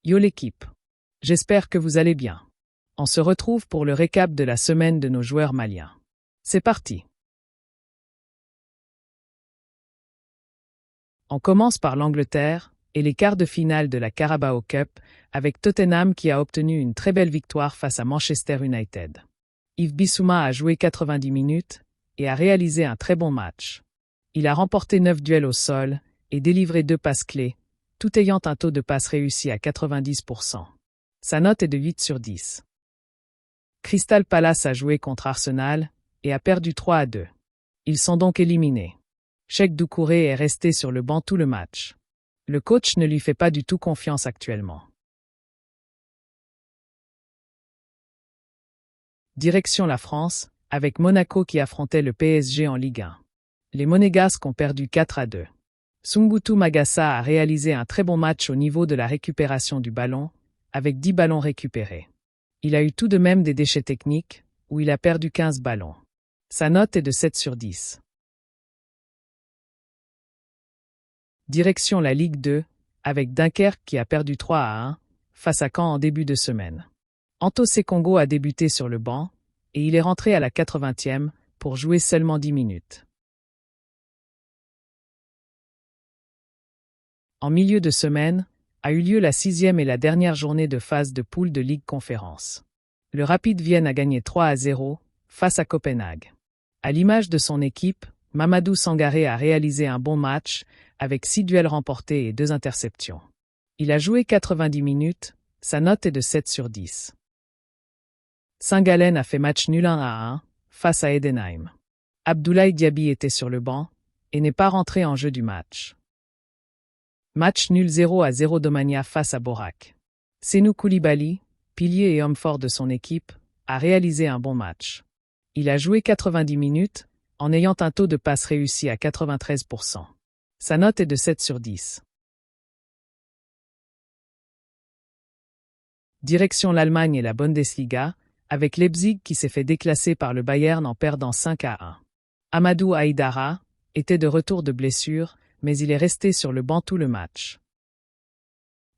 Yo l'équipe. J'espère que vous allez bien. On se retrouve pour le récap de la semaine de nos joueurs maliens. C'est parti. On commence par l'Angleterre et les quarts de finale de la Carabao Cup avec Tottenham qui a obtenu une très belle victoire face à Manchester United. Yves Bissouma a joué 90 minutes et a réalisé un très bon match. Il a remporté 9 duels au sol et délivré 2 passes clés, tout ayant un taux de passe réussi à 90%. Sa note est de 8 sur 10. Crystal Palace a joué contre Arsenal et a perdu 3-2. Ils sont donc éliminés. Cheikh Doucouré est resté sur le banc tout le match. Le coach ne lui fait pas du tout confiance actuellement. Direction la France, avec Monaco qui affrontait le PSG en Ligue 1. Les Monégasques ont perdu 4-2. Sumbutu Magassa a réalisé un très bon match au niveau de la récupération du ballon, avec 10 ballons récupérés. Il a eu tout de même des déchets techniques, où il a perdu 15 ballons. Sa note est de 7 sur 10. Direction la Ligue 2, avec Dunkerque qui a perdu 3-1, face à Caen en début de semaine. Anto Sekongo a débuté sur le banc, et il est rentré à la 80e, pour jouer seulement 10 minutes. En milieu de semaine, a eu lieu la 6e et la dernière journée de phase de poule de Ligue Conférence. Le Rapid Vienne a gagné 3-0 face à Copenhague. À l'image de son équipe, Mamadou Sangaré a réalisé un bon match avec 6 duels remportés et 2 interceptions. Il a joué 90 minutes, sa note est de 7 sur 10. Saint-Gallen a fait match nul 1-1 face à Edenheim. Abdoulaye Diaby était sur le banc et n'est pas rentré en jeu du match. Match nul 0-0 d'Omania face à Borak. Senou Koulibaly, pilier et homme fort de son équipe, a réalisé un bon match. Il a joué 90 minutes, en ayant un taux de passe réussi à 93%. Sa note est de 7 sur 10. Direction l'Allemagne et la Bundesliga, avec Leipzig qui s'est fait déclasser par le Bayern en perdant 5-1. Amadou Haïdara était de retour de blessure, mais il est resté sur le banc tout le match.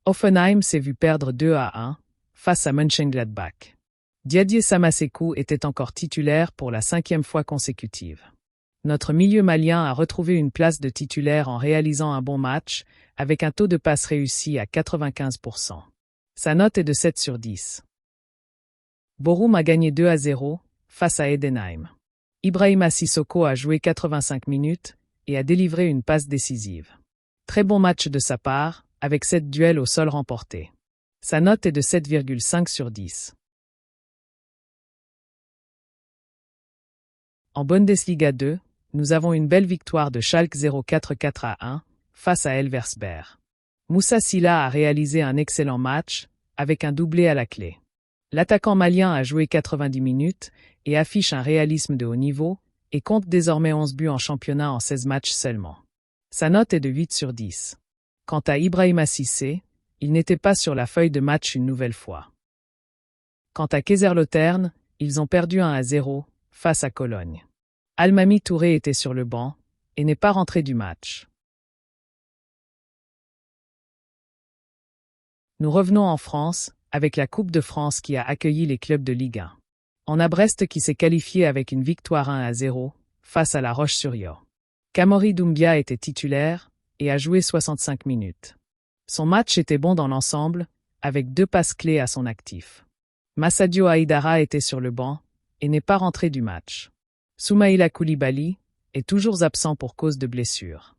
Hoffenheim s'est vu perdre 2-1 face à Mönchengladbach. Diadier Samasekou était encore titulaire pour la 5e fois consécutive. Notre milieu malien a retrouvé une place de titulaire en réalisant un bon match, avec un taux de passe réussi à 95%. Sa note est de 7 sur 10. Borum a gagné 2-0 face à Edenheim. Ibrahima Sissoko a joué 85 minutes et a délivré une passe décisive. Très bon match de sa part, avec 7 duels au sol remportés. Sa note est de 7,5 sur 10. En Bundesliga 2, nous avons une belle victoire de Schalke 0-4-1 face à Elversberg. Moussa Silla a réalisé un excellent match, avec un doublé à la clé. L'attaquant malien a joué 90 minutes et affiche un réalisme de haut niveau, et compte désormais 11 buts en championnat en 16 matchs seulement. Sa note est de 8 sur 10. Quant à Ibrahima Cissé, il n'était pas sur la feuille de match une nouvelle fois. Quant à Kaiserslautern, ils ont perdu 1-0 face à Cologne. Almamy Touré était sur le banc et n'est pas rentré du match. Nous revenons en France, avec la Coupe de France qui a accueilli les clubs de Ligue 1. On a Brest qui s'est qualifié avec une victoire 1-0 face à La Roche-sur-Yon. Kamori Doumbia était titulaire et a joué 65 minutes. Son match était bon dans l'ensemble, avec 2 passes clés à son actif. Massadio Haïdara était sur le banc et n'est pas rentré du match. Soumaïla Koulibaly est toujours absent pour cause de blessure.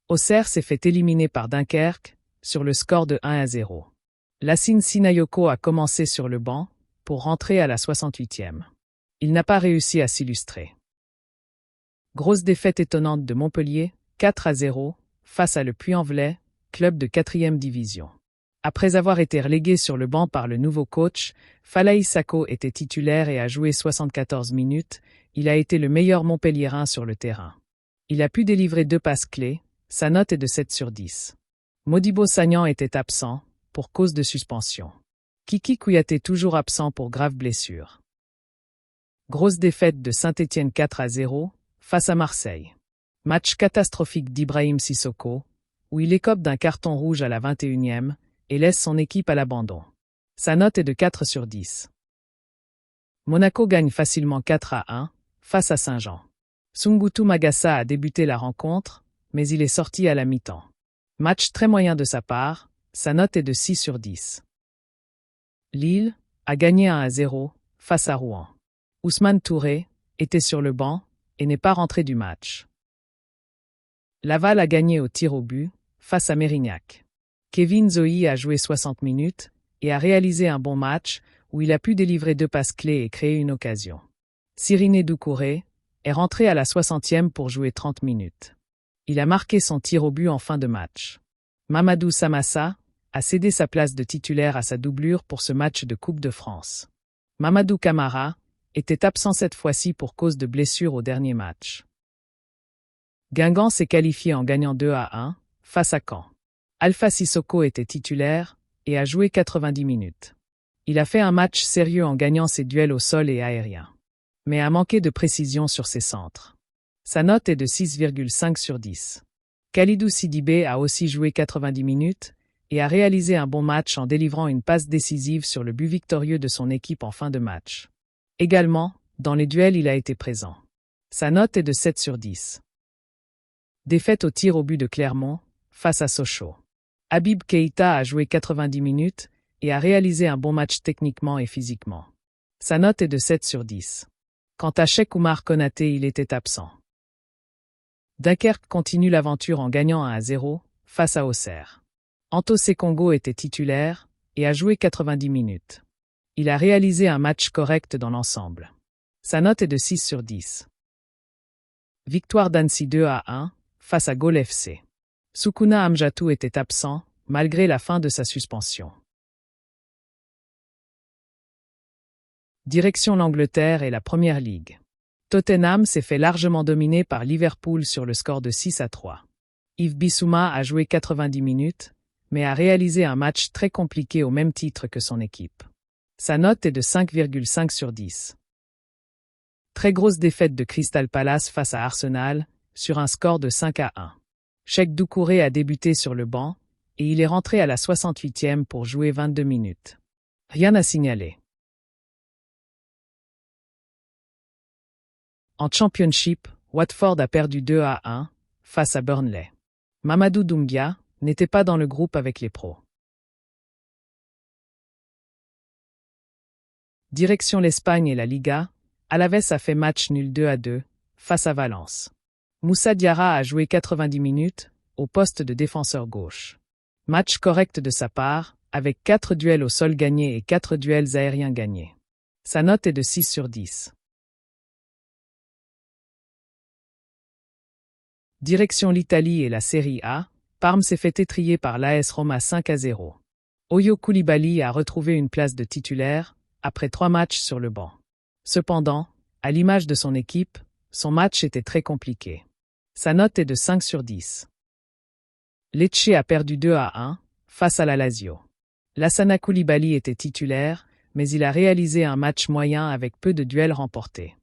Auxerre s'est fait éliminer par Dunkerque sur le score de 1-0. Lassine Sinayoko a commencé sur le banc pour rentrer à la 68e. Il n'a pas réussi à s'illustrer. Grosse défaite étonnante de Montpellier, 4-0, face à le Puy-en-Velay, club de 4e division. Après avoir été relégué sur le banc par le nouveau coach, Falaï Sako était titulaire et a joué 74 minutes, il a été le meilleur Montpelliérain sur le terrain. Il a pu délivrer 2 passes clés, sa note est de 7 sur 10. Modibo Sagnan était absent, pour cause de suspension. Kiki Kouyaté toujours absent pour grave blessure. Grosse défaite de Saint-Étienne 4-0, face à Marseille. Match catastrophique d'Ibrahim Sissoko, où il écope d'un carton rouge à la 21e, et laisse son équipe à l'abandon. Sa note est de 4 sur 10. Monaco gagne facilement 4-1 face à Saint-Jean. Sungutu Magassa a débuté la rencontre, mais il est sorti à la mi-temps. Match très moyen de sa part, sa note est de 6 sur 10. Lille a gagné 1-0 face à Rouen. Ousmane Touré était sur le banc et n'est pas rentré du match. Laval a gagné au tir au but face à Mérignac. Kevin Zoe a joué 60 minutes et a réalisé un bon match où il a pu délivrer 2 passes clés et créer une occasion. Cyriné Doucouré est rentré à la 60e pour jouer 30 minutes. Il a marqué son tir au but en fin de match. Mamadou Samassa a cédé sa place de titulaire à sa doublure pour ce match de Coupe de France. Mamadou Camara était absent cette fois-ci pour cause de blessure au dernier match. Guingamp s'est qualifié en gagnant 2-1 face à Caen. Alpha Sissoko était titulaire et a joué 90 minutes. Il a fait un match sérieux en gagnant ses duels au sol et aérien, mais a manqué de précision sur ses centres. Sa note est de 6,5 sur 10. Khalidou Sidibé a aussi joué 90 minutes et a réalisé un bon match en délivrant une passe décisive sur le but victorieux de son équipe en fin de match. Également, dans les duels il a été présent. Sa note est de 7 sur 10. Défaite au tir au but de Clermont, face à Sochaux. Habib Keïta a joué 90 minutes et a réalisé un bon match techniquement et physiquement. Sa note est de 7 sur 10. Quant à Cheikh Oumar Konaté, il était absent. Dunkerque continue l'aventure en gagnant 1-0 face à Auxerre. Anto Sekongo était titulaire et a joué 90 minutes. Il a réalisé un match correct dans l'ensemble. Sa note est de 6 sur 10. Victoire d'Annecy 2-1 face à Gol FC. Soukouna Amjatou était absent, malgré la fin de sa suspension. Direction l'Angleterre et la Première Ligue. Tottenham s'est fait largement dominer par Liverpool sur le score de 6-3. Yves Bissouma a joué 90 minutes, mais a réalisé un match très compliqué au même titre que son équipe. Sa note est de 5,5 sur 10. Très grosse défaite de Crystal Palace face à Arsenal, sur un score de 5-1. Cheikh Doucouré a débuté sur le banc, et il est rentré à la 68e pour jouer 22 minutes. Rien à signaler. En Championship, Watford a perdu 2-1 face à Burnley. Mamadou Doumbia n'était pas dans le groupe avec les pros. Direction l'Espagne et la Liga, Alaves a fait match nul 2-2 face à Valence. Moussa Diarra a joué 90 minutes au poste de défenseur gauche. Match correct de sa part, avec 4 duels au sol gagnés et 4 duels aériens gagnés. Sa note est de 6 sur 10. Direction l'Italie et la Serie A, Parme s'est fait étriller par l'AS Roma 5-0. Oyo Koulibaly a retrouvé une place de titulaire, après 3 matchs sur le banc. Cependant, à l'image de son équipe, son match était très compliqué. Sa note est de 5 sur 10. Lecce a perdu 2-1 face à la Lazio. Lassana Koulibaly était titulaire, mais il a réalisé un match moyen avec peu de duels remportés.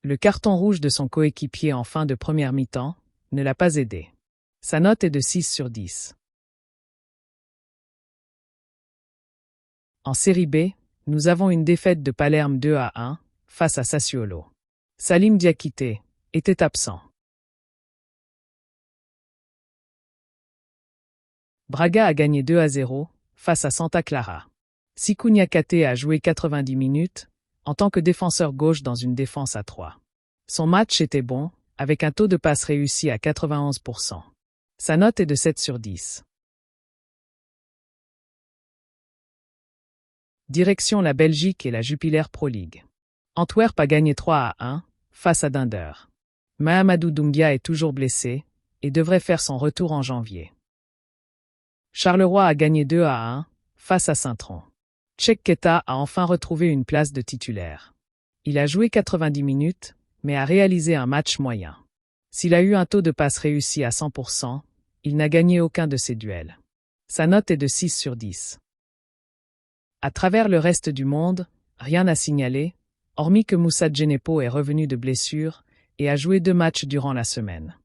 Le carton rouge de son coéquipier en fin de première mi-temps ne l'a pas aidé. Sa note est de 6 sur 10. En Série B, nous avons une défaite de Palerme 2-1 face à Sassuolo. Salim Diakité était absent. Braga a gagné 2-0 face à Santa Clara. Sikou Niakate a joué 90 minutes en tant que défenseur gauche dans une défense à 3. Son match était bon, avec un taux de passe réussi à 91%. Sa note est de 7 sur 10. Direction la Belgique et la Jupiler Pro League. Antwerp a gagné 3-1 face à Dunder. Mahamadou Doumbia est toujours blessé et devrait faire son retour en janvier. Charleroi a gagné 2-1 face à Saint-Tron. Cheikh Keita a enfin retrouvé une place de titulaire. Il a joué 90 minutes, mais a réalisé un match moyen. S'il a eu un taux de passe réussi à 100%, il n'a gagné aucun de ses duels. Sa note est de 6 sur 10. À travers le reste du monde, rien à signaler, hormis que Moussa Djenepo est revenu de blessure et a joué 2 matchs durant la semaine.